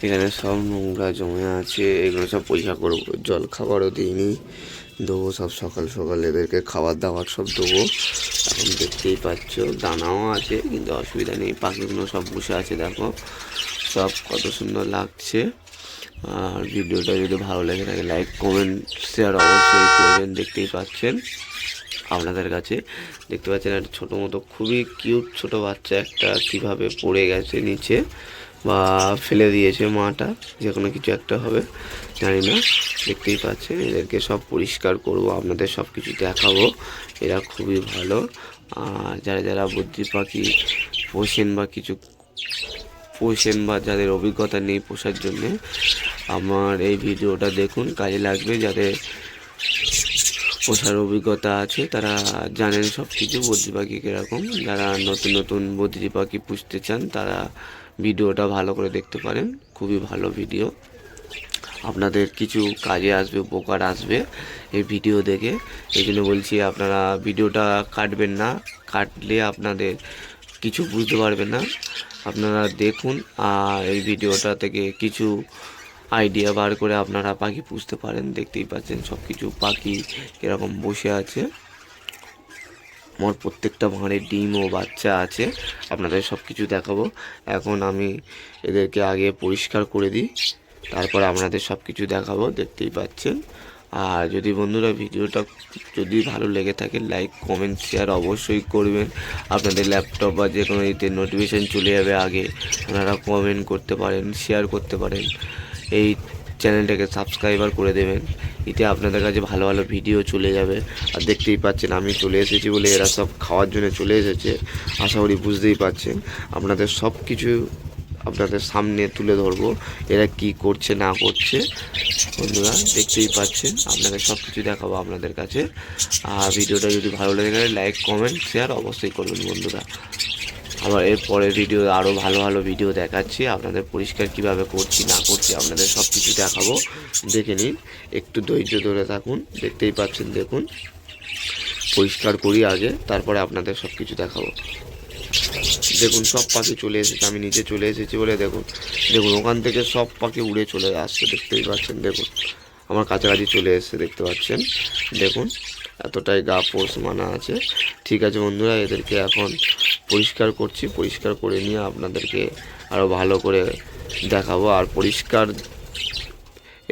এখানে সব নোংরা জমে আছে, এগুলো সব পরিষ্কার করবো। জল খাবারও দিইনি, দেবো সব সকাল সকাল এদেরকে খাবার দাবার সব দেবো। এখন দেখতেই পাচ্ছ দানাও আছে, কিন্তু অসুবিধা নেই। পাখিগুলো সব বসে আছে, দেখো সব কত সুন্দর লাগছে। আর ভিডিওটা যদি ভালো লেগে থাকে লাইক কমেন্ট শেয়ার অবশ্যই করবেন। দেখতেই পাচ্ছেন আপনাদের কাছে দেখতে পাচ্ছেন একটা ছোটো মতো খুবই কিউট ছোট বাচ্চা একটা কিভাবে পড়ে গেছে নিচে, বা ফেলে দিয়েছে মাটা, যে কোনো কিছু একটা হবে জানি না। দেখতেই পাচ্ছেন এদেরকে সব পরিষ্কার করব, আপনাদের সব কিছু দেখাবো। এরা খুবই ভালো। আর যারা যারা বুদ্ধি পাখি পোষেন বা কিছু পোষেন বা যাদের অভিজ্ঞতা নেই পোষার জন্যে, আমার এই ভিডিওটা দেখুন, কাজে লাগবে। যাদের পোষার অভিজ্ঞতা আছে তারা জানেন সব কিছু বদ্রি পাখি কীরকম। যারা নতুন নতুন বদ্রি পাখি পুষতে চান তারা ভিডিওটা ভালো করে দেখতে পারেন, খুবই ভালো ভিডিও। আপনাদের কিছু কাজে আসবে, উপকার আসবে এই ভিডিও দেখে। এই জন্য বলছি আপনারা ভিডিওটা কাটবেন না, কাটলে আপনাদের কিছু বুঝতে পারবেন না। আপনারা দেখুন আর এই ভিডিওটা থেকে কিছু আইডিয়া বার করে আপনারা পাখি পুষতে পারেন। দেখতেই পাচ্ছেন সব কিছু পাখি এরকম বসে আছে। আমার প্রত্যেকটা ভাঁড়ে ডিম ও বাচ্চা আছে, আপনাদের সব কিছু দেখাবো। এখন আমি এদেরকে আগে পরিষ্কার করে দিই, তারপর আপনাদের সব কিছু দেখাবো। দেখতেই পাচ্ছেন। আর যদি বন্ধুরা ভিডিওটা যদি ভালো লেগে থাকে লাইক কমেন্ট শেয়ার অবশ্যই করবেন। আপনাদের ল্যাপটপ বা যে কোনো ইতে নোটিফিকেশান চলে যাবে আগে, আপনারা কমেন্ট করতে পারেন, শেয়ার করতে পারেন। এই চ্যানেলটাকে সাবস্ক্রাইবার করে দেবেন, এতে আপনাদের কাছে ভালো ভালো ভিডিও চলে যাবে। আর দেখতেই পাচ্ছেন আমি চলে এসেছি বলে এরা সব খাওয়ার জন্য চলে এসেছে। আশা করি বুঝতেই পাচ্ছেন। আপনাদের সব কিছু আপনাদের সামনে তুলে ধরবো, এরা কি করছে না করছে। বন্ধুরা দেখতেই পাচ্ছেন, আপনাদের সব কিছু দেখাবো আপনাদের কাছে। আর ভিডিওটা যদি ভালো লেগে থাকে লাইক কমেন্ট শেয়ার অবশ্যই করবেন বন্ধুরা। আবার এর পরের ভিডিও আরও ভালো ভালো ভিডিও দেখাচ্ছি, আপনাদের পরিষ্কার কিভাবে করছি না করছি আপনাদের সব কিছু দেখাবো। দেখে নিন, একটু ধৈর্য ধরে থাকুন। দেখতেই পাচ্ছেন, দেখুন পরিষ্কার করি আগে, তারপরে আপনাদের সব কিছু দেখাবো। দেখুন সব পাখি চলে এসেছে, আমি নিচে চলে এসেছি বলে দেখুন দেখুন ওখান থেকে সব পাখি উড়ে চলে আসছে। দেখতেই পাচ্ছেন, দেখুন আমার কাছাকাছি চলে এসেছে, দেখতে পাচ্ছেন। দেখুন এতটাই গা পোষ মানা আছে। ঠিক আছে বন্ধুরা, এদেরকে এখন পরিষ্কার করছি, পরিষ্কার করে নিয়ে আপনাদেরকে আরও ভালো করে দেখাবো। আর পরিষ্কার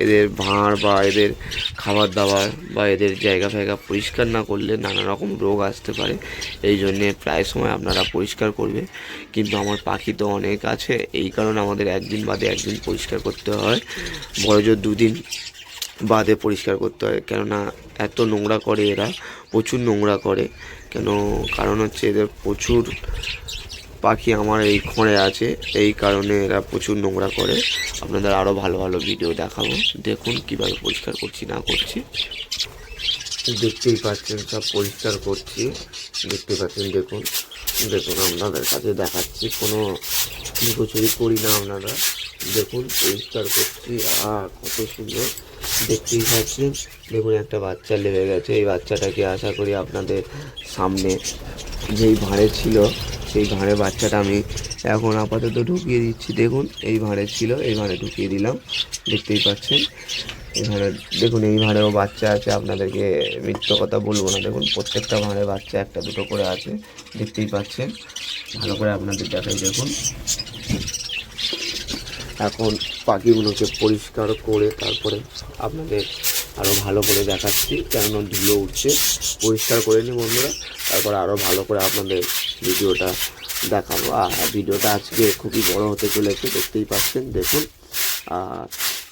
এদের ভাঁড় বা এদের খাবার দাবার বা এদের জায়গা ফায়গা পরিষ্কার না করলে নানা রকম রোগ আসতে পারে। এই জন্যে প্রায় সময় আপনারা পরিষ্কার করবে। কিন্তু আমার পাখি তো অনেক আছে, এই কারণে আমাদের একদিন বাদে একদিন পরিষ্কার করতে হয়, বড়জোর 2 দিন বাদে পরিষ্কার করতে হয়। কেননা এত নোংরা করে এরা, প্রচুর নোংরা করে। কারণ হচ্ছে এদের প্রচুর পাখি আমার এই ঘরে আছে, এই কারণে এরা প্রচুর নোংরা করে। আপনাদের আরও ভালো ভালো ভিডিও দেখাবো, দেখুন কিভাবে পরিষ্কার করছি না করছি। দেখতেই পাচ্ছেন সব পরিষ্কার করছি, দেখতে পাচ্ছেন। দেখুন দেখুন আপনাদের কাছে দেখাচ্ছি, কোনো লুকোচুরি করি না। আপনারা দেখুন পরিষ্কার করছি, আর কত সুন্দর দেখতেই পাচ্ছেন। দেখুন একটা বাচ্চা লেগে গেছে, এই বাচ্চাটাকে আশা করি আপনাদের সামনে যেই ভাঁড়ে ছিল সেই ভাঁড়ে বাচ্চাটা আমি এখন আপাতত ঢুকিয়ে দিচ্ছি। দেখুন এই ভাঁড়ে ছিল, এই ভাঁড়ে ঢুকিয়ে দিলাম। দেখতেই পাচ্ছেন এখানে দেখুন এই ভাঁড়েও বাচ্চা আছে, আপনাদেরকে মিথ্যে কথা বলবো না। দেখুন প্রত্যেকটা ভাঁড়ে বাচ্চা একটা দুটো করে আছে, দেখতেই পাচ্ছেন। ভালো করে আপনাদের দেখাই। দেখুন এখন পাখিগুলোকে পরিষ্কার করে তারপরে আপনাদের আরও ভালো করে দেখাচ্ছি, কেননা ধুলো উঠছে। পরিষ্কার করে নিই বন্ধুরা, তারপরে আরও ভালো করে আপনাদের ভিডিওটা দেখাবো। আর ভিডিওটা আজকে খুবই বড় হতে চলেছে, দেখতেই পাচ্ছেন। দেখুন আর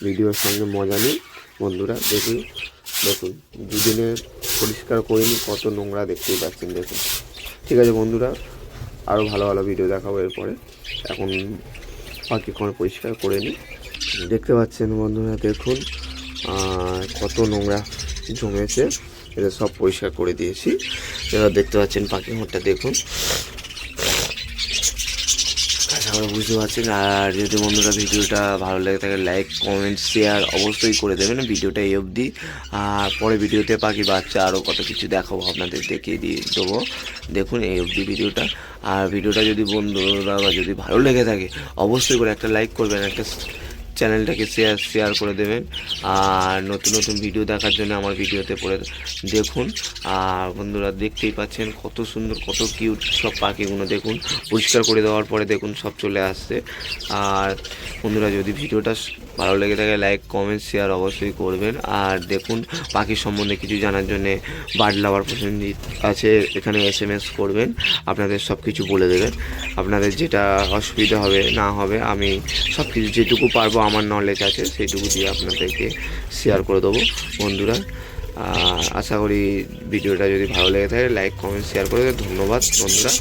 ভিডিওর সঙ্গে মজা নিই বন্ধুরা। দেখুন দেখুন 2 দিনে পরিষ্কার করিনি, কত নোংরা দেখতেই পাচ্ছেন। দেখুন ঠিক আছে বন্ধুরা, আরও ভালো ভালো ভিডিও দেখাবো এরপরে। এখন পাখি কোনো পরিষ্কার করে নিই। দেখতে পাচ্ছেন বন্ধুরা, দেখুন কত নোংরা জমেছে, এটা সব পরিষ্কার করে দিয়েছি। এবার দেখতে পাচ্ছেন পাখি ঘরটা, দেখুন আপনারা বুঝতে পারছেন। আর যদি বন্ধুরা ভিডিওটা ভালো লেগে থাকে লাইক কমেন্ট শেয়ার অবশ্যই করে দেবেন ভিডিওটা এই অবধি। আর পরে ভিডিওতে পাখি বাচ্চা আরও কত কিছু দেখাবো, আপনাদের দেখিয়ে দিয়ে দেবো। দেখুন এই অবধি ভিডিওটা। আর ভিডিওটা যদি বন্ধুরা বা যদি ভালো লেগে থাকে অবশ্যই করে একটা লাইক করবেন, একটা চ্যানেলটাকে শেয়ার করে দেবেন। আর নতুন নতুন ভিডিও দেখার জন্য আমার ভিডিওতে পড়ে দেখুন। আর বন্ধুরা দেখতেই পাচ্ছেন কত সুন্দর কত কিউট সব পাখিগুলো, দেখুন পরিষ্কার করে দেওয়ার পরে দেখুন সব চলে আসছে। আর বন্ধুরা যদি ভিডিওটা ভালো লেগে থাকে লাইক কমেন্ট শেয়ার অবশ্যই করবেন। আর দেখুন পাখির সম্বন্ধে কিছু জানার জন্যে বার্ড লাভার পছন্দ আছে, এখানে SMS করবেন, আপনাদের সব কিছু বলে দেবেন। আপনাদের যেটা অসুবিধা হবে না হবে আমি সব কিছু যেটুকু পারবো আমার নলেজ আছে সেইটুকু দিয়ে আপনাদেরকে শেয়ার করে দেবো বন্ধুরা। আশা করি ভিডিওটা যদি ভালো লেগে থাকে লাইক কমেন্ট শেয়ার করে দেবেন। ধন্যবাদ বন্ধুরা।